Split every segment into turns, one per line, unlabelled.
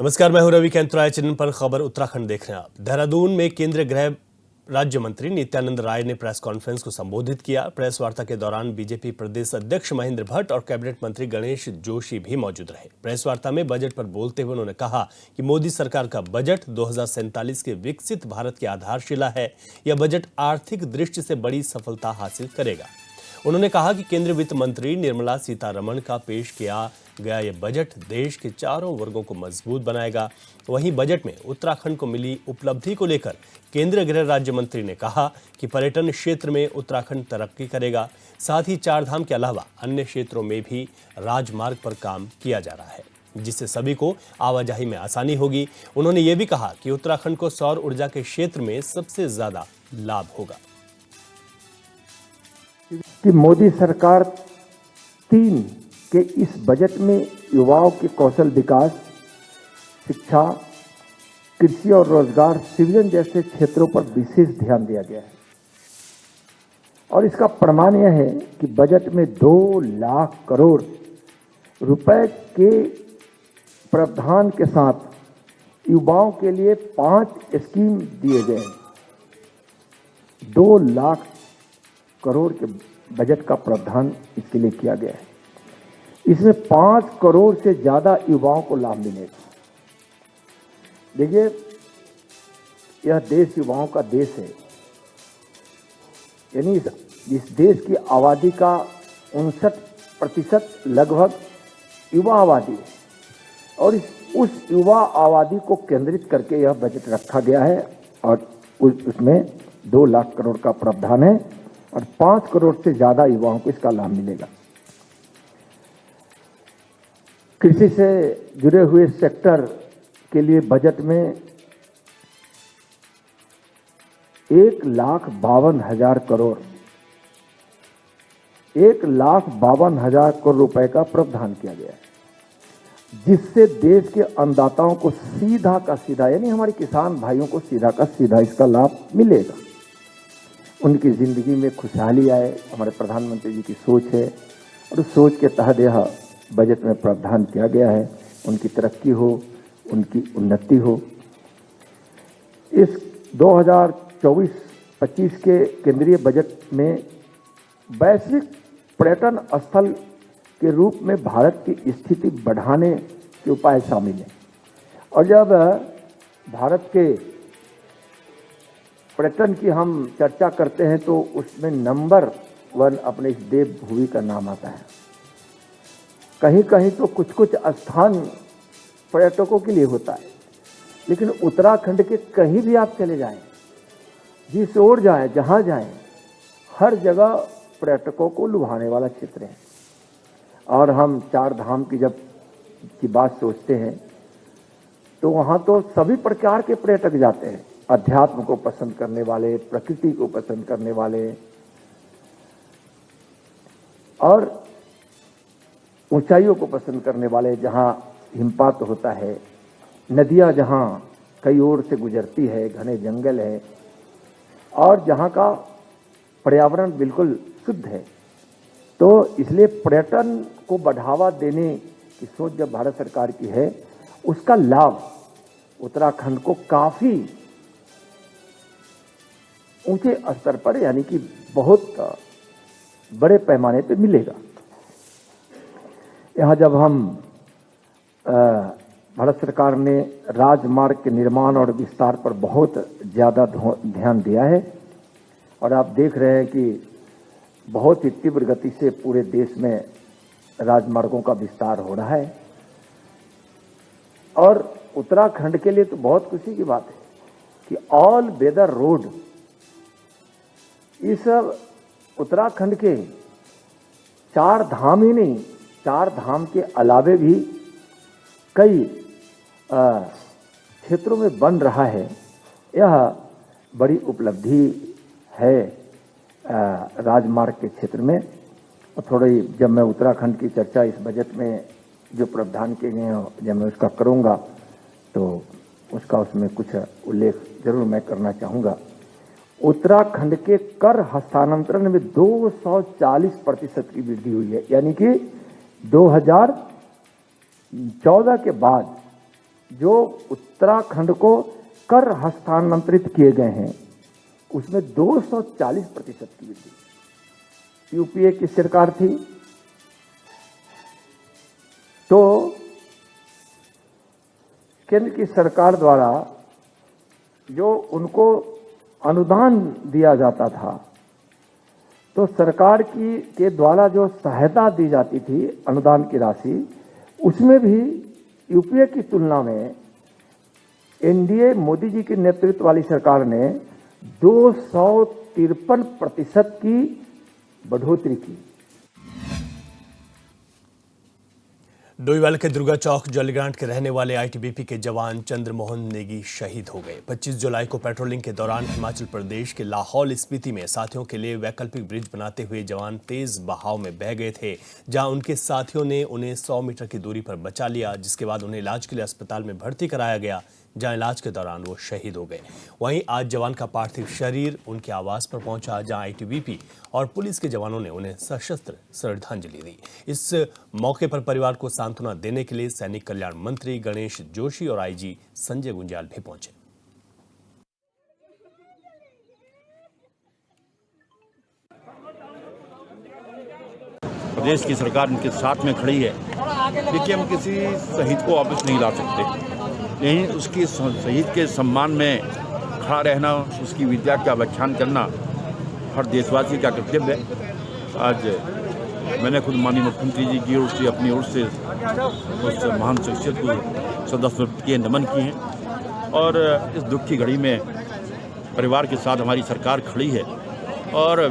नमस्कार, मैं हूं रवि कैंतराय। चैनल पर खबर उत्तराखंड देख रहे हैं आप। देहरादून में केंद्रीय गृह राज्य मंत्री नित्यानंद राय ने प्रेस कॉन्फ्रेंस को संबोधित किया। प्रेस वार्ता के दौरान बीजेपी प्रदेश अध्यक्ष महेंद्र भट्ट और कैबिनेट मंत्री गणेश जोशी भी मौजूद रहे। प्रेस वार्ता में बजट पर बोलते हुए उन्होंने कहा कि मोदी सरकार का बजट 2047 के विकसित भारत की आधारशिला है। यह बजट आर्थिक दृष्टि से बड़ी सफलता हासिल करेगा। उन्होंने कहा कि केंद्रीय वित्त मंत्री निर्मला सीतारमण का पेश किया गया यह बजट देश के चारों वर्गों को मजबूत बनाएगा। वहीं बजट में उत्तराखंड को मिली उपलब्धि को लेकर केंद्रीय गृह राज्य मंत्री ने कहा कि पर्यटन क्षेत्र में उत्तराखंड तरक्की करेगा। साथ ही चारधाम के अलावा अन्य क्षेत्रों में भी राजमार्ग पर काम किया जा रहा है, जिससे सभी को आवाजाही में आसानी होगी। उन्होंने ये भी कहा कि उत्तराखंड को सौर ऊर्जा के क्षेत्र में सबसे ज्यादा लाभ होगा।
कि मोदी सरकार 3 के इस बजट में युवाओं के कौशल विकास, शिक्षा, कृषि और रोजगार सृजन जैसे क्षेत्रों पर विशेष ध्यान दिया गया है। और इसका प्रमाण यह है कि बजट में 2 लाख करोड़ रुपए के प्रावधान के साथ युवाओं के लिए 5 स्कीम दिए गए हैं। 2 लाख करोड़ के बजट का प्रावधान इसके लिए किया गया है। इसमें 5 करोड़ से ज्यादा युवाओं को लाभ मिलेगा। देखिए, यह देश युवाओं का देश है। यानी इस देश की आबादी का 59% लगभग युवा आबादी है। और उस युवा आबादी को केंद्रित करके यह बजट रखा गया है। और उसमें 2 लाख करोड़ का प्रावधान है और 5 करोड़ से ज्यादा युवाओं को इसका लाभ मिलेगा। कृषि से जुड़े हुए सेक्टर के लिए बजट में 1,52,000 करोड़ 1,52,000 करोड़ रुपए का प्रावधान किया गया है, जिससे देश के अन्नदाताओं को सीधा का सीधा, यानी हमारे किसान भाइयों को सीधा का सीधा इसका लाभ मिलेगा। उनकी जिंदगी में खुशहाली आए, हमारे प्रधानमंत्री जी की सोच है और उस सोच के तहत यह बजट में प्रावधान किया गया है। उनकी तरक्की हो, उनकी उन्नति हो। इस 2024-25 के केंद्रीय बजट में वैश्विक पर्यटन स्थल के रूप में भारत की स्थिति बढ़ाने के उपाय शामिल हैं। और जब भारत के पर्यटन की हम चर्चा करते हैं तो उसमें नंबर 1 अपने इस देवभूमि का नाम आता है। कहीं कहीं तो कुछ कुछ स्थान पर्यटकों के लिए होता है, लेकिन उत्तराखंड के कहीं भी आप चले जाएं, जिस ओर जाएं, जहां जाएं, हर जगह पर्यटकों को लुभाने वाला क्षेत्र है। और हम 4 धाम की बात सोचते हैं तो वहां तो सभी प्रकार के पर्यटक जाते हैं। अध्यात्म को पसंद करने वाले, प्रकृति को पसंद करने वाले, और ऊंचाइयों को पसंद करने वाले, जहां हिमपात होता है, नदियां जहां कई ओर से गुजरती है, घने जंगल है, और जहां का पर्यावरण बिल्कुल शुद्ध है। तो इसलिए पर्यटन को बढ़ावा देने की सोच जब भारत सरकार की है, उसका लाभ उत्तराखंड को काफी ऊंचे स्तर पर, यानी कि बहुत बड़े पैमाने पर मिलेगा। यहाँ जब हम भारत सरकार ने राजमार्ग के निर्माण और विस्तार पर बहुत ज्यादा ध्यान दिया है, और आप देख रहे हैं कि बहुत ही तीव्र गति से पूरे देश में राजमार्गों का विस्तार हो रहा है। और उत्तराखंड के लिए तो बहुत खुशी की बात है कि ऑल वेदर रोड, इस उत्तराखंड के 4 धाम ही नहीं, 4 धाम के अलावे भी कई क्षेत्रों में बन रहा है। यह बड़ी उपलब्धि है राजमार्ग के क्षेत्र में। और थोड़ी जब मैं उत्तराखंड की चर्चा इस बजट में जो प्रावधान किए गए हैं, जब मैं उसका करूंगा तो उसमें कुछ उल्लेख जरूर मैं करना चाहूंगा। उत्तराखंड के कर हस्तांतरण में 240% की वृद्धि हुई है, यानी कि 2014 के बाद जो उत्तराखंड को कर हस्तांतरित किए गए हैं उसमें 240% की वृद्धि। यूपीए की सरकार थी तो केंद्र की सरकार द्वारा जो उनको अनुदान दिया जाता था, तो सरकार के द्वारा जो सहायता दी जाती थी अनुदान की राशि, उसमें भी यूपीए की तुलना में एनडीए मोदी जी के नेतृत्व वाली सरकार ने 253% की बढ़ोतरी की।
डोईवाल के दुर्गा चौक जलग्रांट के रहने वाले आईटीबीपी के जवान चंद्रमोहन नेगी शहीद हो गए। 25 जुलाई को पेट्रोलिंग के दौरान हिमाचल प्रदेश के लाहौल स्पीति में साथियों के लिए वैकल्पिक ब्रिज बनाते हुए जवान तेज बहाव में बह गए थे, जहां उनके साथियों ने उन्हें 100 मीटर की दूरी पर बचा लिया, जिसके बाद उन्हें इलाज के लिए अस्पताल में भर्ती कराया गया, जहां इलाज के दौरान वो शहीद हो गए। वहीं आज जवान का पार्थिव शरीर उनके आवास पर पहुंचा, जहां आईटीबीपी और पुलिस के जवानों ने उन्हें सशस्त्र श्रद्धांजलि दी। इस मौके पर परिवार को सांत्वना देने के लिए सैनिक कल्याण मंत्री गणेश जोशी और आईजी संजय गुंजाल भी पहुंचे।
प्रदेश की सरकार इनके साथ में खड़ी है। देखिए, हम किसी शहीद को वापस नहीं ला सकते, लेकिन उसकी शहीद के सम्मान में खड़ा रहना, उसकी विद्या का व्याख्यान करना हर देशवासी का कर्तव्य है। आज मैंने खुद माननीय मुख्यमंत्री जी की ओर से अपनी ओर से उस महान शख्सियत को श्रद्धासुमन किए, नमन किए हैं। और इस दुख की घड़ी में परिवार के साथ हमारी सरकार खड़ी है और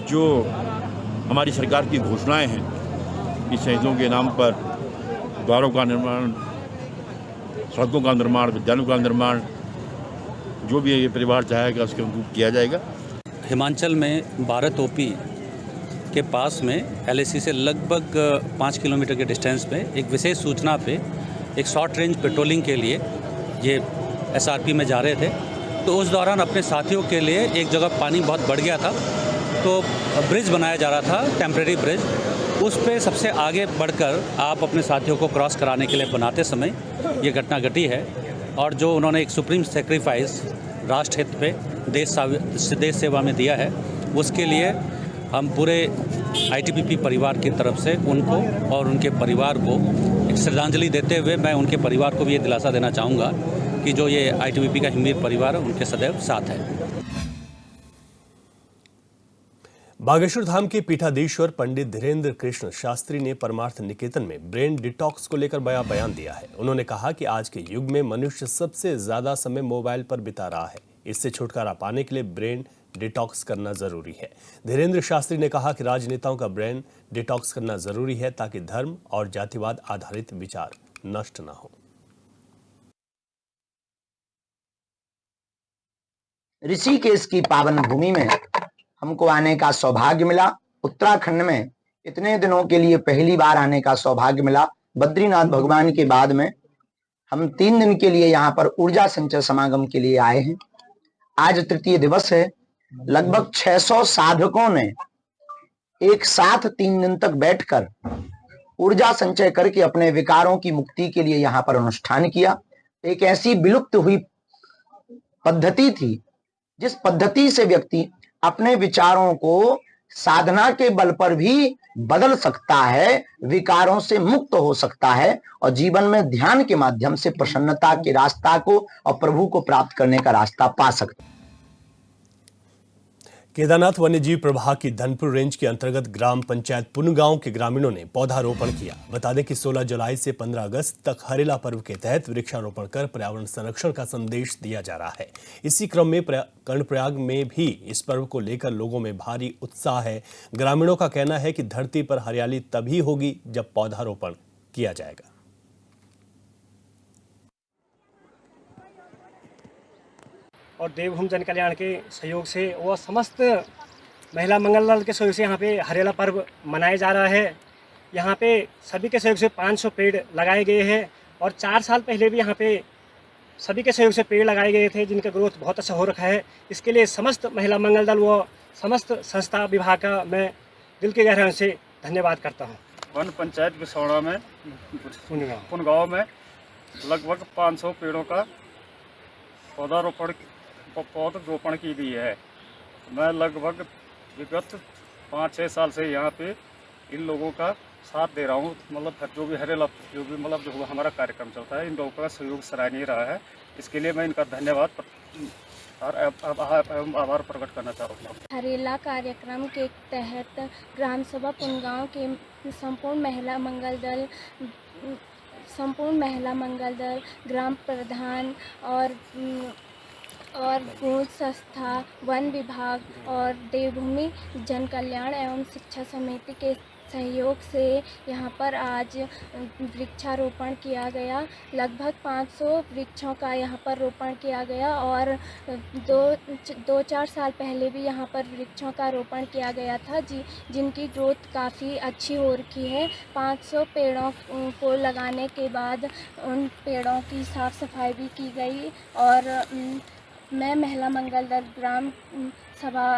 जो हमारी सरकार की घोषणाएं हैं कि शहीदों के नाम पर द्वारों का निर्माण, सड़कों का निर्माण, विद्यालयों का निर्माण, जो भी ये परिवार चाहेगा उसके अनुरूप किया जाएगा।
हिमाचल में भारत ओपी के पास में एलएसी से लगभग 5 किलोमीटर के डिस्टेंस पे एक विशेष सूचना पे एक शॉर्ट रेंज पेट्रोलिंग के लिए ये एसआरपी में जा रहे थे। तो उस दौरान अपने साथियों के लिए एक जगह पानी बहुत बढ़ गया था, तो ब्रिज बनाया जा रहा था, टेम्परेरी ब्रिज। उस पे सबसे आगे बढ़कर आप अपने साथियों को क्रॉस कराने के लिए बनाते समय ये घटना घटी है। और जो उन्होंने एक सुप्रीम सेक्रीफाइस राष्ट्र हित पे देश सेवा में दिया है, उसके लिए हम पूरे आईटीबीपी परिवार की तरफ से उनको और उनके परिवार को एक श्रद्धांजलि देते हुए मैं उनके परिवार को भी ये दिलासा देना चाहूँगा कि जो ये आईटीबीपी का हिमवीर परिवार है उनके सदैव साथ है।
बागेश्वर धाम के पीठाधीश्वर पंडित धीरेन्द्र कृष्ण शास्त्री ने परमार्थ निकेतन में ब्रेन डिटॉक्स को लेकर बयान दिया है। उन्होंने कहा कि आज के युग में मनुष्य सबसे ज्यादा समय मोबाइल पर बिता रहा है, इससे छुटकारा पाने के लिए ब्रेन डिटॉक्स करना जरूरी है। धीरेन्द्र शास्त्री ने कहा कि राजनेताओं का ब्रेन डिटॉक्स करना जरूरी है ताकि धर्म और जातिवाद आधारित विचार नष्ट न हो।
ऋषिकेश की पावन भूमि में हमको आने का सौभाग्य मिला। उत्तराखंड में इतने दिनों के लिए पहली बार आने का सौभाग्य मिला। बद्रीनाथ भगवान के बाद में हम 3 दिन के लिए यहाँ पर ऊर्जा संचय समागम के लिए आए हैं। आज तृतीय दिवस है। लगभग 600 साधकों ने एक साथ 3 दिन तक बैठकर ऊर्जा संचय करके अपने विकारों की मुक्ति के लिए यहाँ पर अनुष्ठान किया। एक ऐसी विलुप्त हुई पद्धति थी जिस पद्धति से व्यक्ति अपने विचारों को साधना के बल पर भी बदल सकता है, विकारों से मुक्त हो सकता है और जीवन में ध्यान के माध्यम से प्रसन्नता के रास्ता को और प्रभु को प्राप्त करने का रास्ता पा सकता है।
केदारनाथ वन्यजीव प्रभाग की धनपुर रेंज के अंतर्गत ग्राम पंचायत पुनगांव के ग्रामीणों ने पौधारोपण किया। बता दें कि 16 जुलाई से 15 अगस्त तक हरेला पर्व के तहत वृक्षारोपण कर पर्यावरण संरक्षण का संदेश दिया जा रहा है। इसी क्रम में कर्णप्रयाग में भी इस पर्व को लेकर लोगों में भारी उत्साह है। ग्रामीणों का कहना है कि धरती पर हरियाली तभी होगी जब पौधारोपण किया जाएगा।
और देवभूमि जन कल्याण के सहयोग से व समस्त महिला मंगल दल के सहयोग से यहाँ पे हरेला पर्व मनाया जा रहा है। यहाँ पे सभी के सहयोग से 500 पेड़ लगाए गए हैं और 4 साल पहले भी यहाँ पे सभी के सहयोग से पेड़ लगाए गए थे, जिनका ग्रोथ बहुत अच्छा हो रखा है। इसके लिए समस्त महिला मंगल दल व समस्त संस्था विभाग का मैं दिल के गहराई से धन्यवाद करता हूँ।
वन पंचायत बिसौड़ा में पुनगांव में लगभग 500 पेड़ों का पौधरोपण की गई है। मैं लगभग विगत 5-6 साल से यहाँ पे इन लोगों का साथ दे रहा हूँ। मतलब जो भी हरेला जो भी मतलब जो हमारा कार्यक्रम चलता है, इन लोगों का सहयोग सराहनीय रहा है। इसके लिए मैं इनका धन्यवाद और आभार प्रकट करना चाहूँगा।
हरेला कार्यक्रम के तहत ग्राम सभा पुनगांव के संपूर्ण महिला मंगल दल, ग्राम प्रधान और गूंज संस्था, वन विभाग और देवभूमि जन कल्याण एवं शिक्षा समिति के सहयोग से यहाँ पर आज वृक्षारोपण किया गया। लगभग 500 वृक्षों का यहाँ पर रोपण किया गया और 2-4 साल पहले भी यहाँ पर वृक्षों का रोपण किया गया था जिनकी ग्रोथ काफ़ी अच्छी हो रखी है। 500 पेड़ों को लगाने के बाद उन पेड़ों की साफ़ सफाई भी की गई और मैं महिला मंगल दल ग्राम सभा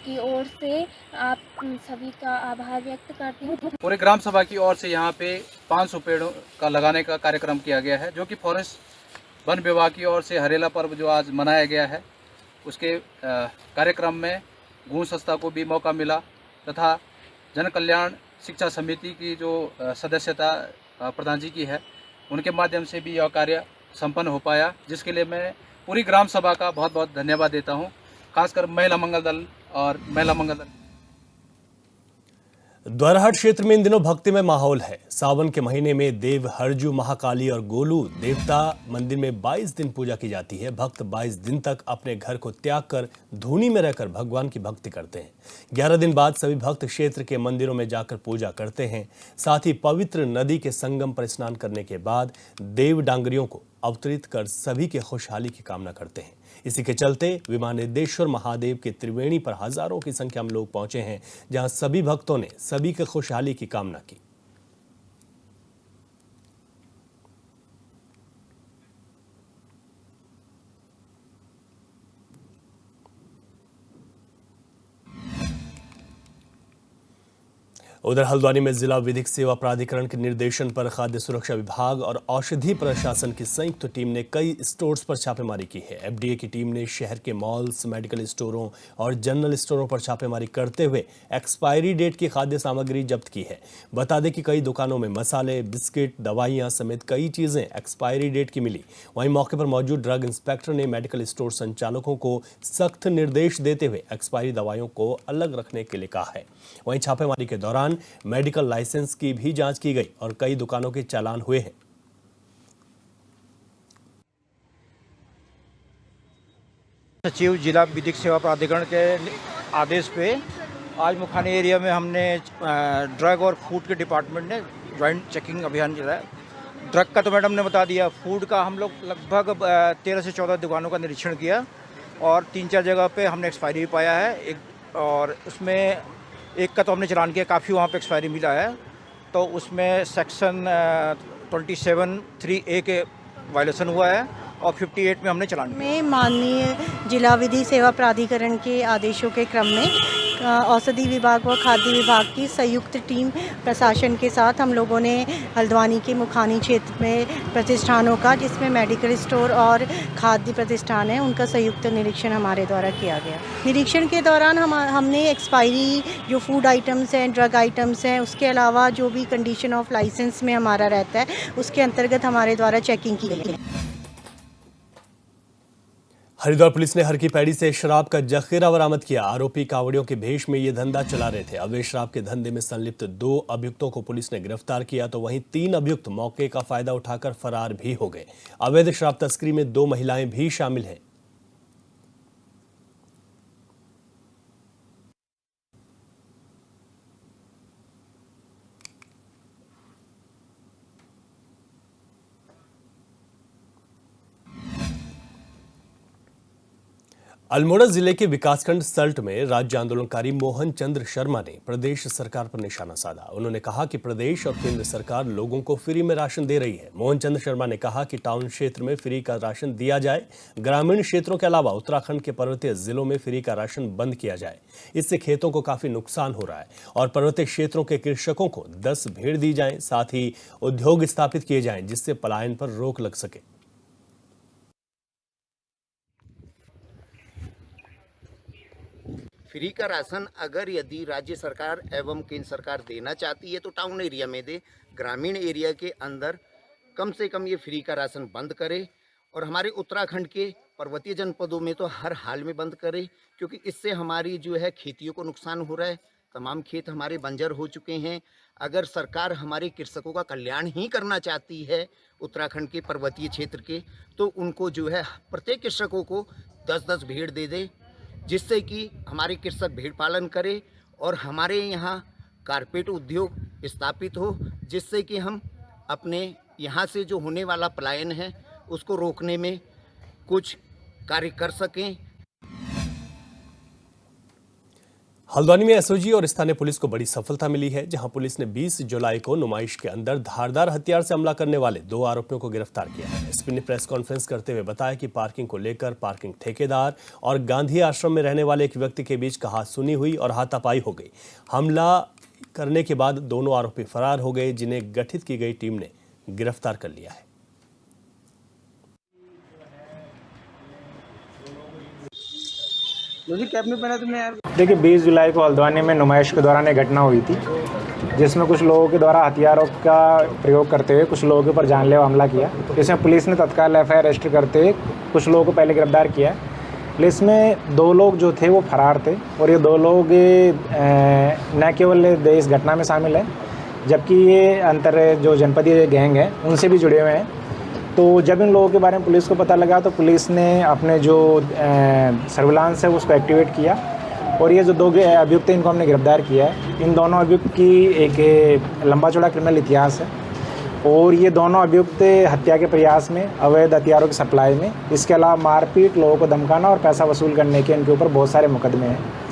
की ओर से आप सभी का आभार व्यक्त करती हूँ।
पूरे ग्राम सभा की ओर से यहाँ पे 500 पेड़ों का लगाने का कार्यक्रम किया गया है, जो कि फॉरेस्ट वन विभाग की ओर से हरेला पर्व जो आज मनाया गया है, उसके कार्यक्रम में गूंज संस्था को भी मौका मिला तथा जन कल्याण शिक्षा समिति की जो सदस्यता प्रधान जी की है, उनके माध्यम से भी यह कार्य संपन्न हो पाया, जिसके लिए मैं पूरी ग्राम सभा का बहुत बहुत धन्यवाद देता हूँ, खासकर महिला मंगल दल और महिला मंगल दल।
द्वाराहाट क्षेत्र में इन दिनों भक्तिमय माहौल है। सावन के महीने में देव हरजू, महाकाली और गोलू देवता मंदिर में 22 दिन पूजा की जाती है। भक्त 22 दिन तक अपने घर को त्याग कर धूनी में रहकर भगवान की भक्ति करते हैं। 11 दिन बाद सभी भक्त क्षेत्र के मंदिरों में जाकर पूजा करते हैं। साथ ही पवित्र नदी के संगम पर स्नान करने के बाद देव डांगरियों को अवतरित कर सभी के खुशहाली की कामना करते हैं। इसी के चलते विमानेश्वर महादेव के त्रिवेणी पर हजारों की संख्या में लोग पहुंचे हैं, जहां सभी भक्तों ने सभी के खुशहाली की कामना की। उधर हल्द्वानी में जिला विधिक सेवा प्राधिकरण के निर्देशन पर खाद्य सुरक्षा विभाग और औषधि प्रशासन की संयुक्त टीम ने कई स्टोर्स पर छापेमारी की है। एफडीए की टीम ने शहर के मॉल्स, मेडिकल स्टोरों और जनरल स्टोरों पर छापेमारी करते हुए एक्सपायरी डेट की खाद्य सामग्री जब्त की है। बता दें कि कई दुकानों में मसाले, बिस्किट, दवाइयां समेत कई चीजें एक्सपायरी डेट की मिली। वहीं मौके पर मौजूद ड्रग इंस्पेक्टर ने मेडिकल स्टोर संचालकों को सख्त निर्देश देते हुए एक्सपायरी दवाइयों को अलग रखने के लिए कहा है। वहीं छापेमारी के दौरान मेडिकल लाइसेंस की भी जांच की गई और कई दुकानों के चालान हुए हैं।
सचिव जिला विधिक सेवा प्राधिकरण के आदेश पे आज मुखानी एरिया में हमने ड्रग और फूड के डिपार्टमेंट ने ज्वाइंट चेकिंग अभियान चलाया। ड्रग का तो मैडम ने बता दिया, फूड का हम लोग लगभग 13 से 14 दुकानों का निरीक्षण किया और 3-4 जगह पे हमने एक्सपायरी भी पाया है। और उसमें एक का तो हमने चलान किया, काफ़ी वहाँ पे एक्सपायरी मिला है, तो उसमें सेक्शन 27(3)A के वायलेशन हुआ है और 58 में हमने चलान किया।
में माननीय जिला विधि सेवा प्राधिकरण के आदेशों के क्रम में औषधि विभाग व खाद्य विभाग की संयुक्त टीम प्रशासन के साथ हम लोगों ने हल्द्वानी के मुखानी क्षेत्र में प्रतिष्ठानों का, जिसमें मेडिकल स्टोर और खाद्य प्रतिष्ठान है, उनका संयुक्त निरीक्षण हमारे द्वारा किया गया। निरीक्षण के दौरान हमने एक्सपायरी जो फूड आइटम्स हैं, ड्रग आइटम्स हैं, उसके अलावा जो भी कंडीशन ऑफ लाइसेंस में हमारा रहता है, उसके अंतर्गत हमारे द्वारा चेकिंग की गई है।
हरिद्वार पुलिस ने हर की पैड़ी से शराब का जखीरा बरामद किया। आरोपी कावड़ियों के भेष में ये धंधा चला रहे थे। अवैध शराब के धंधे में संलिप्त 2 अभियुक्तों को पुलिस ने गिरफ्तार किया, तो वहीं 3 अभियुक्त मौके का फायदा उठाकर फरार भी हो गए। अवैध शराब तस्करी में 2 महिलाएं भी शामिल हैं। अल्मोड़ा जिले के विकासखंड सल्ट में राज्य आंदोलनकारी मोहन चंद्र शर्मा ने प्रदेश सरकार पर निशाना साधा। उन्होंने कहा कि प्रदेश और केंद्र सरकार लोगों को फ्री में राशन दे रही है। मोहन चंद्र शर्मा ने कहा कि टाउन क्षेत्र में फ्री का राशन दिया जाए, ग्रामीण क्षेत्रों के अलावा उत्तराखंड के पर्वतीय जिलों में फ्री का राशन बंद किया जाए। इससे खेतों को काफी नुकसान हो रहा है और पर्वतीय क्षेत्रों के कृषकों को 10 भेड़ दी जाए, साथ ही उद्योग स्थापित किए जाएं जिससे पलायन पर रोक लग सके।
फ्री का राशन अगर यदि राज्य सरकार एवं केंद्र सरकार देना चाहती है तो टाउन एरिया में दे, ग्रामीण एरिया के अंदर कम से कम ये फ्री का राशन बंद करे और हमारे उत्तराखंड के पर्वतीय जनपदों में तो हर हाल में बंद करे, क्योंकि इससे हमारी जो है खेतियों को नुकसान हो रहा है। तमाम खेत हमारे बंजर हो चुके हैं। अगर सरकार हमारे कृषकों का कल्याण ही करना चाहती है उत्तराखंड के पर्वतीय क्षेत्र के, तो उनको जो है प्रत्येक कृषकों को 10-10 भेड़ दे दे, जिससे कि हमारे कृषक भेड़ पालन करें और हमारे यहाँ कारपेट उद्योग स्थापित हो, जिससे कि हम अपने यहाँ से जो होने वाला पलायन है उसको रोकने में कुछ कार्य कर सकें।
हल्द्वानी में एसओजी और स्थानीय पुलिस को बड़ी सफलता मिली है, जहां पुलिस ने 20 जुलाई को नुमाइश के अंदर धारदार हथियार से हमला करने वाले 2 आरोपियों को गिरफ्तार किया है। एसपी ने प्रेस कॉन्फ्रेंस करते हुए बताया कि पार्किंग को लेकर पार्किंग ठेकेदार और गांधी आश्रम में रहने वाले एक व्यक्ति के बीच कहासुनी हुई और हाथापाई हो गई। हमला करने के बाद दोनों आरोपी फरार हो गए, जिन्हें गठित की गई टीम ने गिरफ्तार कर लिया है।
देखिए, 20 जुलाई को हल्द्वानी में नुमाइश के दौरान एक घटना हुई थी, जिसमें कुछ लोगों के द्वारा हथियारों का प्रयोग करते हुए कुछ लोगों के ऊपर जानलेवा हमला किया। इसमें पुलिस ने तत्काल एफआईआर रजिस्टर करते हुए कुछ लोगों को पहले गिरफ्तार किया। लेकिन इसमें 2 लोग जो थे वो फरार थे और ये 2 लोग न केवल इस घटना में शामिल हैं, जबकि ये अंतर जो जनपदीय गैंग है उनसे भी जुड़े हुए हैं। तो जब इन लोगों के बारे में पुलिस को पता लगा तो पुलिस ने अपने जो सर्विलांस है उसको एक्टिवेट किया और ये जो 2 अभियुक्त हैं इनको हमने गिरफ्तार किया है। इन दोनों अभियुक्त की एक लंबा चौड़ा क्रिमिनल इतिहास है और ये दोनों अभियुक्त हत्या के प्रयास में, अवैध हथियारों की सप्लाई में, इसके अलावा मारपीट, लोगों को धमकाना और पैसा वसूल करने के इनके ऊपर बहुत सारे मुकदमे हैं।